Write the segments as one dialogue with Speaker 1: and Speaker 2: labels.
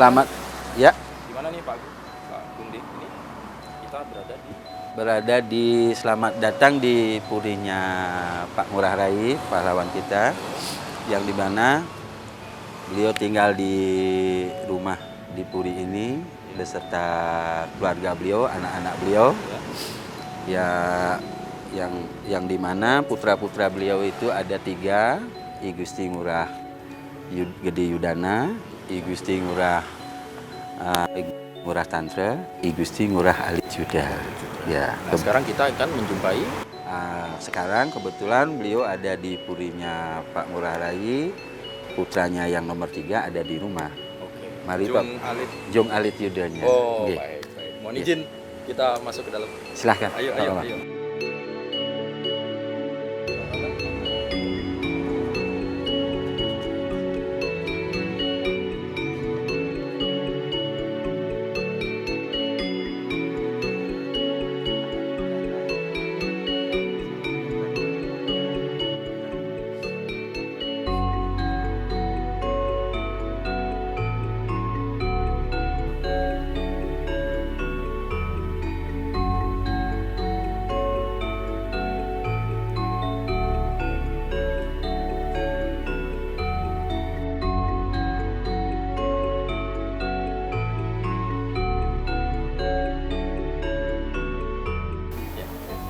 Speaker 1: Selamat ya.
Speaker 2: Di mana nih Pak Gundi? Ini kita
Speaker 1: Berada di selamat datang di purinya Pak Ngurah Rai, pahlawan kita, yang dimana beliau tinggal di rumah di puri ini beserta keluarga beliau, anak-anak beliau, ya, yang dimana putra-putra beliau itu ada 3, I Gusti Ngurah Gede Yudana, I Gusti Ngurah Ngurah Tantra, I Gusti Ngurah Alit Yuda. Ya.
Speaker 2: Nah, sekarang kita akan menjumpai.
Speaker 1: Sekarang kebetulan beliau ada di purinya Pak Ngurah Rai, putranya yang nomor 3 ada di rumah.
Speaker 2: Oke.
Speaker 1: Mari Pak. Jung Alit Yudanya.
Speaker 2: Oh, baik. Mohon izin kita masuk ke dalam.
Speaker 1: Silahkan.
Speaker 2: Ayo.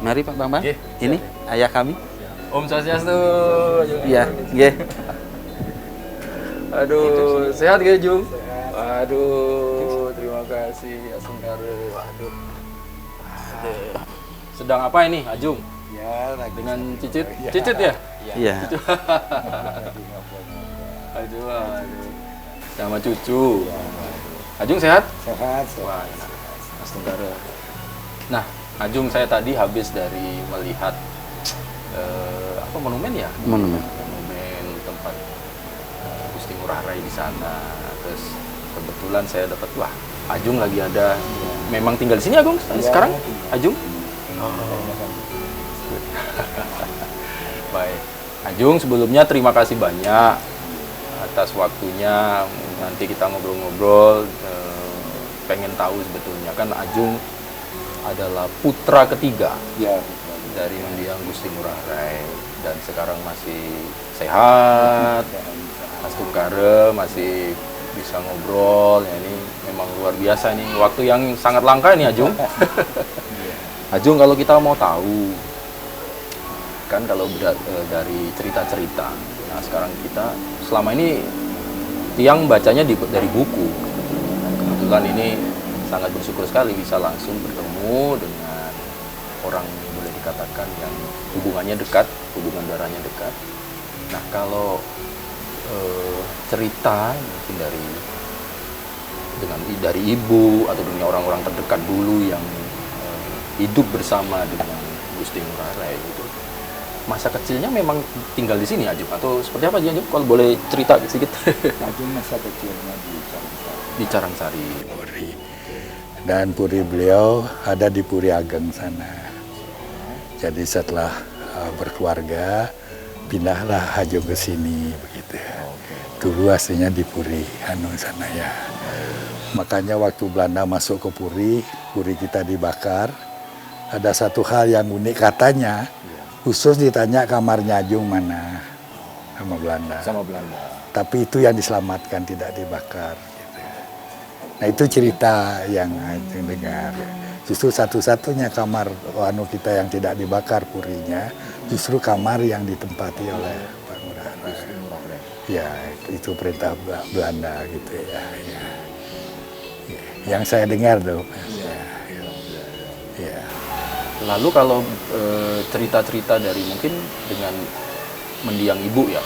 Speaker 1: Mari Pak Bambang.
Speaker 2: Nggih,
Speaker 1: Ini ayah kami.
Speaker 2: Om Swastiastu.
Speaker 1: Iya, nggih.
Speaker 2: Aduh, sehat gak Jung? Aduh, terima kasih Asengkare. Aduh. Sedang apa ini, Ajung?
Speaker 3: Ya, lagi
Speaker 2: Dengan Cicit?
Speaker 3: Ya.
Speaker 2: Cicit ya?
Speaker 1: Iya.
Speaker 2: Aduh. Sama cucu. Ajung sehat?
Speaker 3: Sehat.
Speaker 2: Wah, enak. Asengkare. Nah, Ajung, saya tadi habis dari melihat apa monumen ya?
Speaker 1: Monumen.
Speaker 2: Monumen tempat Gusti Ngurah Rai di sana. Terus kebetulan saya dapat, wah, Ajung lagi ada. Memang tinggal di sini Agung sekarang? Ajung? Baik. Ajung, sebelumnya terima kasih banyak atas waktunya. Nanti kita ngobrol-ngobrol. Pengen tahu sebetulnya kan Ajung adalah putra ketiga dari mendiang Gusti Ngurah Rai dan sekarang masih sehat, Mas Tungkare masih bisa ngobrol. Ya, ini memang luar biasa nih, waktu yang sangat langka ini Ajung. Ajung, kalau kita mau tahu kan kalau dari cerita-cerita, nah sekarang kita selama ini tiang bacanya dari buku. Nah, kebetulan ini sangat bersyukur sekali bisa langsung bertemu dengan orang yang boleh dikatakan yang hubungannya dekat, hubungan darahnya dekat. Nah, kalau cerita mungkin dari ibu atau dengan orang-orang terdekat dulu yang hidup bersama dengan Gusti Ngurah Rai itu, masa kecilnya memang tinggal di sini Ajung atau seperti apa Ajung? Kalau boleh cerita sedikit.
Speaker 3: Ajung masa kecilnya di Carangsari.
Speaker 2: Di Carangsari.
Speaker 3: Dan puri beliau ada di Puri Ageng sana. Jadi setelah berkeluarga, pindahlah Ajung ke sini begitu. Dulu aslinya di Puri sana ya. Makanya waktu Belanda masuk ke Puri kita dibakar. Ada satu hal yang unik katanya, khusus ditanya kamarnya Ajung mana sama Belanda. Tapi itu yang diselamatkan, tidak dibakar. Nah itu cerita yang Ajung dengar. Justru satu-satunya kamar kita yang tidak dibakar purinya, justru kamar yang ditempati oleh Pak Ngurah Rai. Ya itu perintah Belanda gitu ya. Yang saya dengar tuh. Ya.
Speaker 2: Lalu kalau cerita-cerita dari mungkin dengan mendiang ibu ya,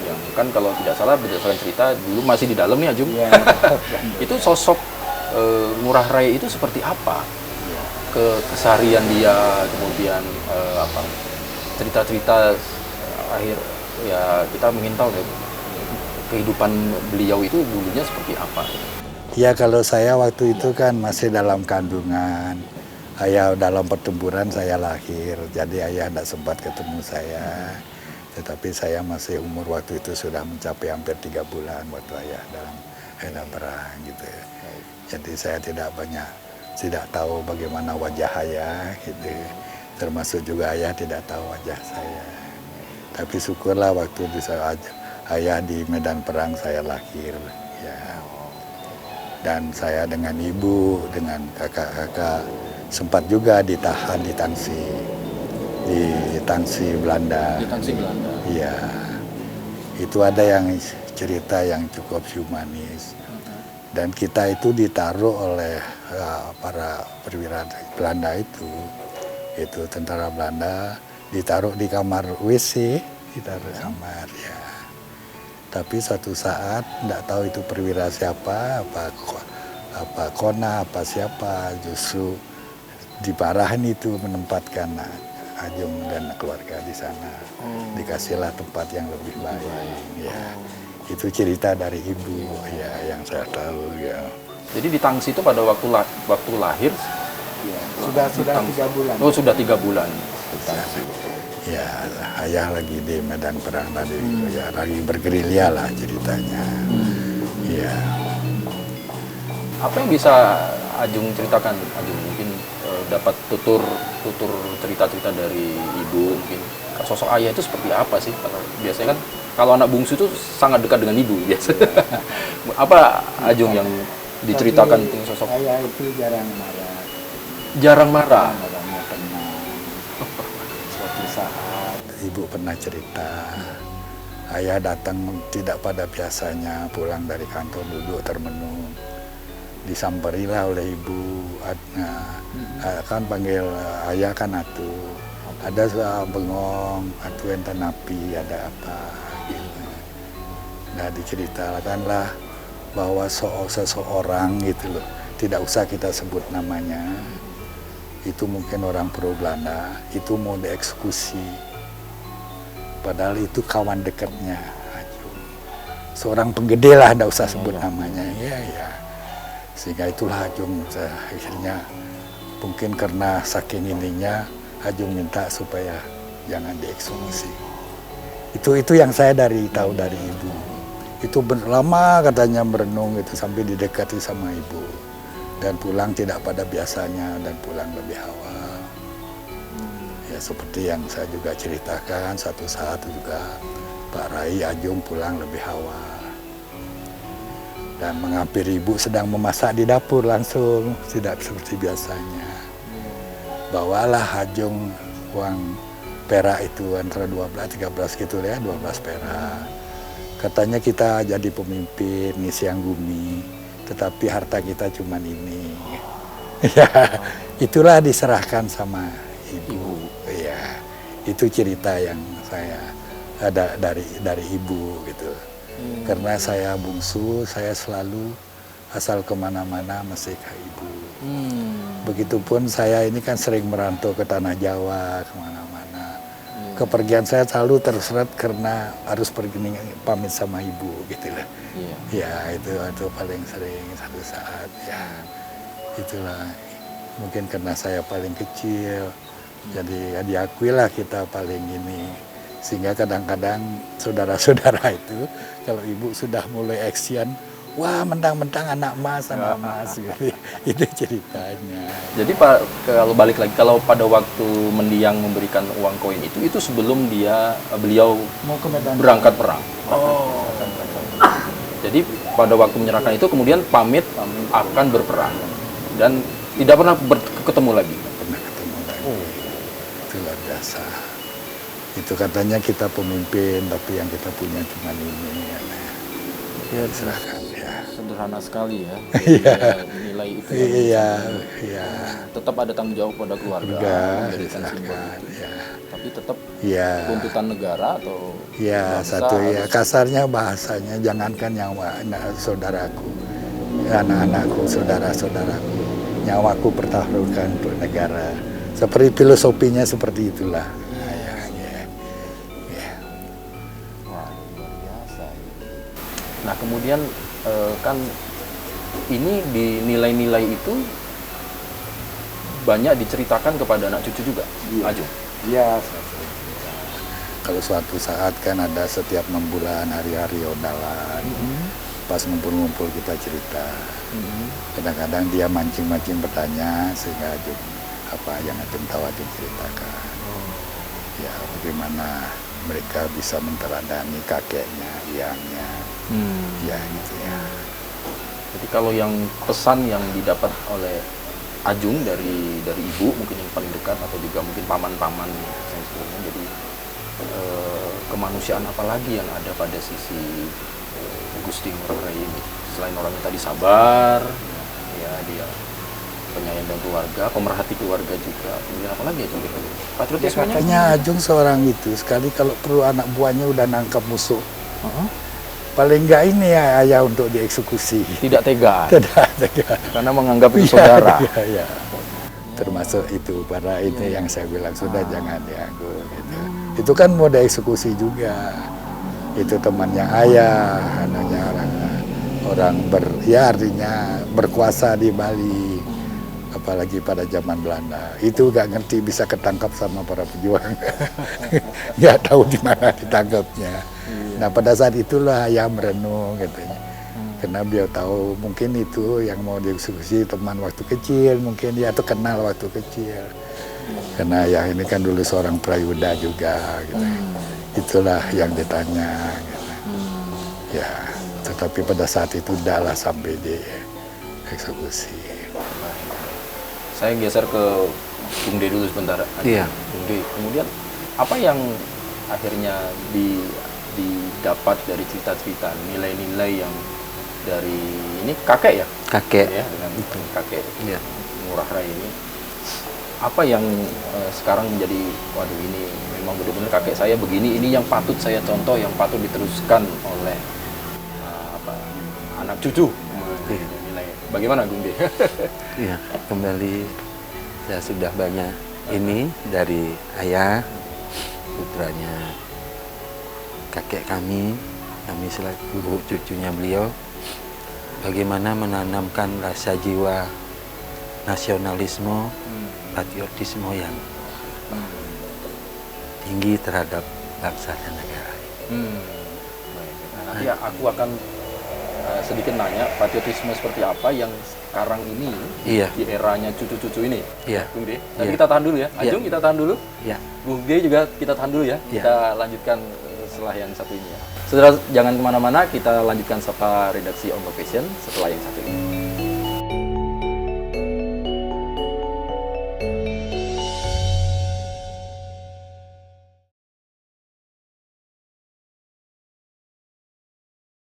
Speaker 2: yang kan kalau tidak salah berdasarkan cerita dulu masih di dalam nih Ajung. Itu sosok Ngurah Rai itu seperti apa? Keseharian dia, kemudian cerita-cerita akhir ya, kita ingin tahu deh, kehidupan beliau itu dulunya seperti apa?
Speaker 3: Ya kalau saya waktu itu kan masih dalam kandungan. Ayah dalam pertempuran saya lahir, jadi ayah tidak sempat ketemu saya. Tetapi saya masih umur waktu itu sudah mencapai hampir 3 bulan waktu ayah dalam medan perang gitu. Jadi saya tidak tahu bagaimana wajah ayah gitu. Termasuk juga ayah tidak tahu wajah saya. Tapi syukurlah waktu di saat ayah di medan perang saya lahir ya. Dan saya dengan ibu, dengan kakak-kakak sempat juga ditahan di Tangsi Belanda.
Speaker 2: Di Tangsi Belanda.
Speaker 3: Iya. Itu ada yang cerita yang cukup humanis. Dan kita itu ditaruh oleh para perwira Belanda itu tentara Belanda, ditaruh di kamar WC, ditaruh kamar ya. Tapi suatu saat tidak tahu itu perwira siapa, apa Kona, apa siapa, justru diparahin itu menempatkan Ajung dan keluarga di sana. Dikasihlah tempat yang lebih baik. Ya. Itu cerita dari ibu ya yang saya tahu ya.
Speaker 2: Jadi di Tangsi itu pada waktu lahir
Speaker 3: Sudah 3 bulan.
Speaker 2: Oh, sudah 3 bulan. Di Tangsi.
Speaker 3: Ya, ayah lagi di medan perang tadi, ya lagi bergerilya lah ceritanya. Ya.
Speaker 2: Apa yang bisa Ajung ceritakan? Ajung mungkin dapat tutur cerita-cerita dari ibu, mungkin sosok ayah itu seperti apa sih? Kalau biasanya kan kalau anak bungsu itu sangat dekat dengan ibu biasa. Apa Ajung yang diceritakan tentang sosok
Speaker 4: ayah itu jarang marah.
Speaker 2: Jarang marah.
Speaker 4: Orangnya tenang. Suatu saat
Speaker 3: Ibu pernah cerita, ayah datang tidak pada biasanya, pulang dari kantor duduk termenung. Disamperilah oleh ibu, kan panggil ayah kan atu. Ada bengong, atu enten api, ada apa gitu. Nah diceritakanlah bahwa seseorang gitu loh, tidak usah kita sebut namanya, itu mungkin orang pro Belanda, itu mau dieksekusi. Padahal itu kawan dekatnya Ajung. Seorang penggede lah, tidak usah sebut namanya. Ya. Sehingga itulah Ajung akhirnya mungkin karena saking ininya Ajung minta supaya jangan dieksekusi. Itu yang saya tahu dari ibu. Itu lama katanya merenung itu sampai didekati sama ibu. Dan pulang tidak pada biasanya dan pulang lebih awal. Ya seperti yang saya juga ceritakan, satu saat juga Pak Rai Ajung pulang lebih awal. Dan menghampiri ibu sedang memasak di dapur langsung, tidak seperti biasanya. Bawalah Ajung uang perak itu antara 12-13 gitu ya, 12 perak. Katanya kita jadi pemimpin, ngisi Anggumi, tetapi harta kita cuman ini. Ya, itulah diserahkan sama ibu. Ya, itu cerita yang saya ada dari ibu gitu. Karena saya bungsu, saya selalu asal kemana-mana mesti ke ibu. Begitupun saya ini kan sering merantau ke Tanah Jawa, kemana-mana. Kepergian saya selalu terseret karena harus pergi pamit sama ibu gitu lah. Ya itu paling sering satu saat ya. Itulah mungkin karena saya paling kecil, jadi diakui lah kita paling ini. Sehingga kadang-kadang saudara-saudara itu kalau ibu sudah mulai action, wah mentang-mentang anak mas gitu. Itu ceritanya.
Speaker 2: Jadi Pak, kalau balik lagi, kalau pada waktu mendiang memberikan uang koin itu sebelum beliau
Speaker 4: mau ke medan
Speaker 2: berangkat perang. Jadi pada waktu menyerahkan itu kemudian pamit akan berperang dan tidak pernah ketemu lagi.
Speaker 3: Pernah ketemu lagi. Itu luar biasa. Itu katanya kita pemimpin, tapi yang kita punya cuma ini. Ya, diserahkan ya.
Speaker 2: Sederhana sekali ya. Nilai itu.
Speaker 3: Iya.
Speaker 2: Tetap ada tanggung jawab pada keluarga, memberikan simbol itu.
Speaker 3: Ya.
Speaker 2: Tapi tetap
Speaker 3: Ya.
Speaker 2: tuntutan negara atau
Speaker 3: Ya,
Speaker 2: bangsa
Speaker 3: satu ya
Speaker 2: harus-
Speaker 3: kasarnya bahasanya jangankan nyawa saudaraku, anak-anakku, saudara-saudaraku, nyawaku pertaruhkan untuk negara. Seperti filosofinya seperti itulah.
Speaker 2: Wah, luar biasa. Nah kemudian kan ini di nilai-nilai itu banyak diceritakan kepada anak cucu juga, Ajung.
Speaker 3: Iya. Kalau suatu saat kan ada setiap 6 bulan hari-hari odalan. pas ngumpul-ngumpul kita cerita. Kadang-kadang dia mancing-mancing bertanya sehingga Ajung apa yang Ajung tahu Ajung ceritakan. Ya bagaimana mereka bisa menteladani kakeknya, eyangnya, ya gitu ya.
Speaker 2: Jadi kalau yang pesan yang didapat oleh Ajung dari ibu mungkin yang paling dekat atau juga mungkin paman-paman yang sebelumnya, jadi kemanusiaan apa lagi yang ada pada sisi Gusti Ngurah Rai ini selain orangnya tadi sabar, ya dia penyayang dan keluarga, pemerhati keluarga juga, kemudian apa lagi Ajung gitu? Patriotismenya?
Speaker 3: Katanya Ajung seorang itu sekali kalau perlu anak buahnya udah nangkap musuh. Paling enggak ini ya ayah untuk dieksekusi.
Speaker 2: Tidak tega.
Speaker 3: Tidak tega.
Speaker 2: Karena menganggap itu
Speaker 3: Iya,
Speaker 2: saudara.
Speaker 3: iya, iya. Termasuk itu para itu yang saya bilang sudah jangan dianggur gitu. Itu kan mau dieksekusi juga. Itu temannya ayah, anaknya orang artinya berkuasa di Bali. Apalagi pada zaman Belanda. Itu gak ngerti bisa ketangkap sama para pejuang. Gak tahu di mana ditangkapnya. Nah pada saat itulah ayah merenung katanya. Karena beliau tahu mungkin itu yang mau dieksekusi teman waktu kecil, mungkin dia tuh kenal waktu kecil. Karena ayah ini kan dulu seorang prayuda juga gitu. Itulah yang ditanya gitu. Ya, tetapi pada saat itu udahlah sampai dieksekusi.
Speaker 2: Saya geser ke Bung De dulu sebentar.
Speaker 1: Iya.
Speaker 2: Bung De, kemudian apa yang akhirnya didapat dari cerita-cerita, nilai-nilai yang dari ini kakek ya?
Speaker 1: Kakek.
Speaker 2: Ya, dengan kakek
Speaker 1: Iya.
Speaker 2: Ngurah Rai ini. Apa yang sekarang menjadi, waduh ini memang benar-benar kakek saya begini, ini yang patut saya contoh, yang patut diteruskan oleh anak cucu. Nilai. Bagaimana Bung De?
Speaker 1: Iya, kembali saya sudah banyak ini dari ayah, putranya kakek kami selaku cucunya beliau, bagaimana menanamkan rasa jiwa nasionalisme, patriotisme yang tinggi terhadap bangsa dan negara.
Speaker 2: Nah, nanti aku akan sedikit nanya patriotisme seperti apa yang sekarang ini
Speaker 1: Iya.
Speaker 2: di eranya cucu-cucu ini.
Speaker 1: Iya.
Speaker 2: Bung De, tapi
Speaker 1: Iya.
Speaker 2: kita tahan dulu ya.
Speaker 1: Iya.
Speaker 2: Ajung kita tahan dulu.
Speaker 1: Ya,
Speaker 2: Bung De juga kita tahan dulu ya.
Speaker 1: Iya.
Speaker 2: Kita lanjutkan setelah yang satu ini ya. Saudara jangan kemana-mana, kita lanjutkan sapa redaksi On Location setelah yang satu ini.